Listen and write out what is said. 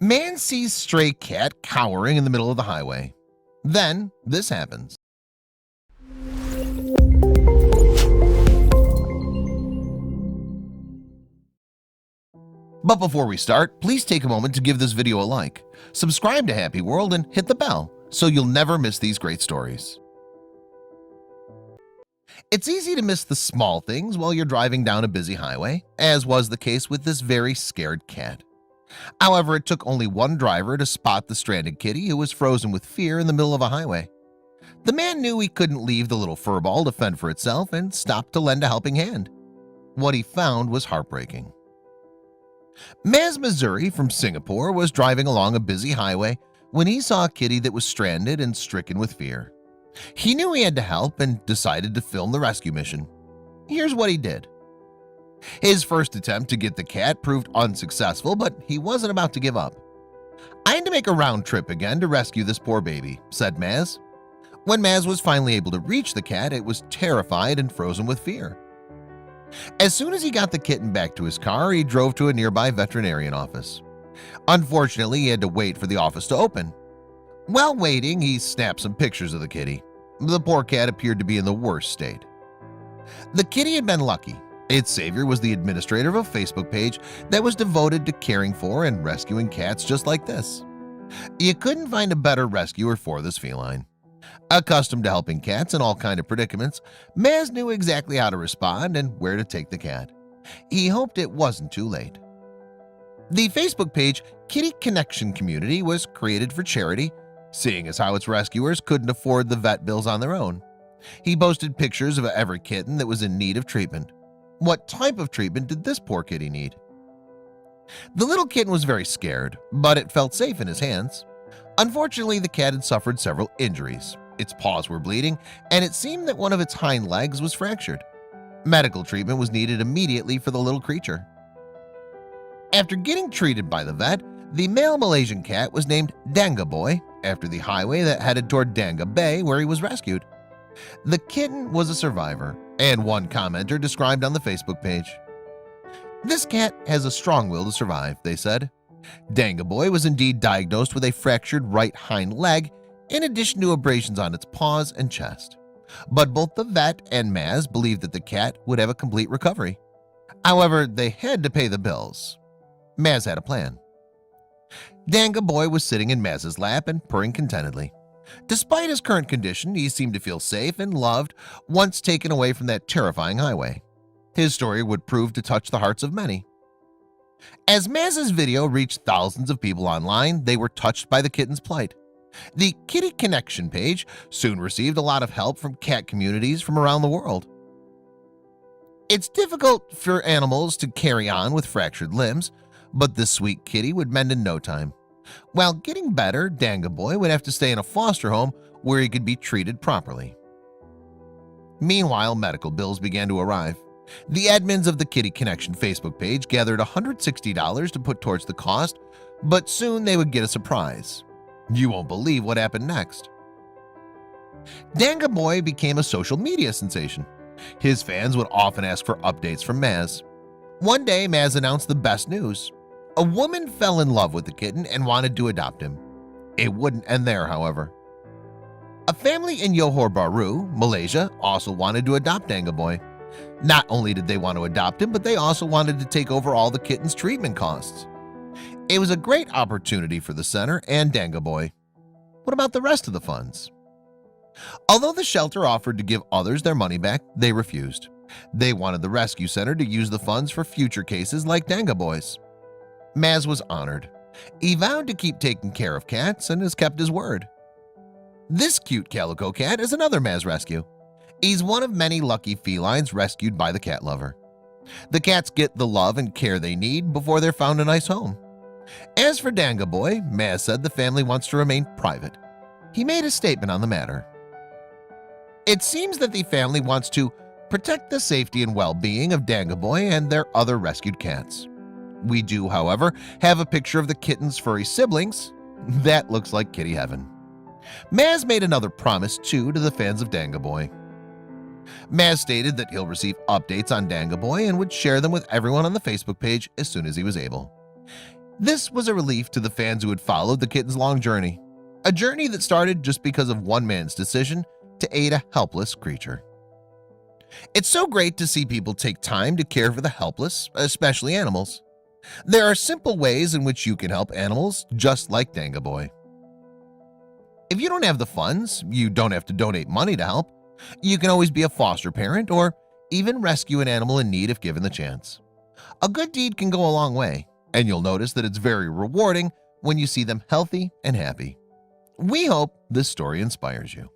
Man sees stray cat cowering in the middle of the highway. Then this happens. But before we start, please take a moment to give this video a like, subscribe to HappyWorld, and hit the bell so you'll never miss these great stories. It's easy to miss the small things while you're driving down a busy highway, as was the case with this very scared cat. However, it took only one driver to spot the stranded kitty who was frozen with fear in the middle of a highway. The man knew he couldn't leave the little furball to fend for itself and stopped to lend a helping hand. What he found was heartbreaking. Maz Missouri from Singapore was driving along a busy highway when he saw a kitty that was stranded and stricken with fear. He knew he had to help and decided to film the rescue mission. Here's what he did. His first attempt to get the cat proved unsuccessful, but he wasn't about to give up. "I had to make a round trip again to rescue this poor baby," said Maz. When Maz was finally able to reach the cat, it was terrified and frozen with fear. As soon as he got the kitten back to his car, he drove to a nearby veterinarian office. Unfortunately, he had to wait for the office to open. While waiting, he snapped some pictures of the kitty. The poor cat appeared to be in the worst state. The kitty had been lucky. Its savior was the administrator of a Facebook page that was devoted to caring for and rescuing cats just like this. You couldn't find a better rescuer for this feline. Accustomed to helping cats in all kinds of predicaments, Maz knew exactly how to respond and where to take the cat. He hoped it wasn't too late. The Facebook page Kitty Connection Community was created for charity, seeing as how its rescuers couldn't afford the vet bills on their own. He posted pictures of every kitten that was in need of treatment. What type of treatment did this poor kitty need? The little kitten was very scared, but it felt safe in his hands. Unfortunately, the cat had suffered several injuries. Its paws were bleeding, and it seemed that one of its hind legs was fractured. Medical treatment was needed immediately for the little creature. After getting treated by the vet, the male Malaysian cat was named Danga Boy after the highway that headed toward Danga Bay where he was rescued. The kitten was a survivor, and one commenter described on the Facebook page, "This cat has a strong will to survive," they said. Danga Boy was indeed diagnosed with a fractured right hind leg in addition to abrasions on its paws and chest. But both the vet and Maz believed that the cat would have a complete recovery. However, they had to pay the bills. Maz had a plan. Danga Boy was sitting in Maz's lap and purring contentedly. Despite his current condition, he seemed to feel safe and loved once taken away from that terrifying highway. His story would prove to touch the hearts of many. As Maz's video reached thousands of people online, they were touched by the kitten's plight. The Kitty Connection page soon received a lot of help from cat communities from around the world. It's difficult for animals to carry on with fractured limbs, but this sweet kitty would mend in no time. While getting better, Danga Boy would have to stay in a foster home where he could be treated properly. Meanwhile, medical bills began to arrive. The admins of the Kitty Connection Facebook page gathered $160 to put towards the cost, but soon they would get a surprise. You won't believe what happened next. Danga Boy became a social media sensation. His fans would often ask for updates from Maz. One day, Maz announced the best news. A woman fell in love with the kitten and wanted to adopt him. It wouldn't end there, however. A family in Johor Bahru, Malaysia, also wanted to adopt Danga Boy. Not only did they want to adopt him, but they also wanted to take over all the kitten's treatment costs. It was a great opportunity for the center and Danga Boy. What about the rest of the funds? Although the shelter offered to give others their money back, they refused. They wanted the rescue center to use the funds for future cases like Danga Boy's. Maz was honored. He vowed to keep taking care of cats and has kept his word. This cute calico cat is another Maz rescue. He's one of many lucky felines rescued by the cat lover. The cats get the love and care they need before they're found a nice home. As for Danga Boy, Maz said the family wants to remain private. He made a statement on the matter. It seems that the family wants to protect the safety and well-being of Danga Boy and their other rescued cats. We do, however, have a picture of the kitten's furry siblings. That looks like kitty heaven. Maz made another promise, too, to the fans of Danga Boy. Maz stated that he'll receive updates on Danga Boy and would share them with everyone on the Facebook page as soon as he was able. This was a relief to the fans who had followed the kitten's long journey, a journey that started just because of one man's decision to aid a helpless creature. It's so great to see people take time to care for the helpless, especially animals. There are simple ways in which you can help animals just like Danga Boy. If you don't have the funds, you don't have to donate money to help. You can always be a foster parent or even rescue an animal in need if given the chance. A good deed can go a long way, and you'll notice that it's very rewarding when you see them healthy and happy. We hope this story inspires you.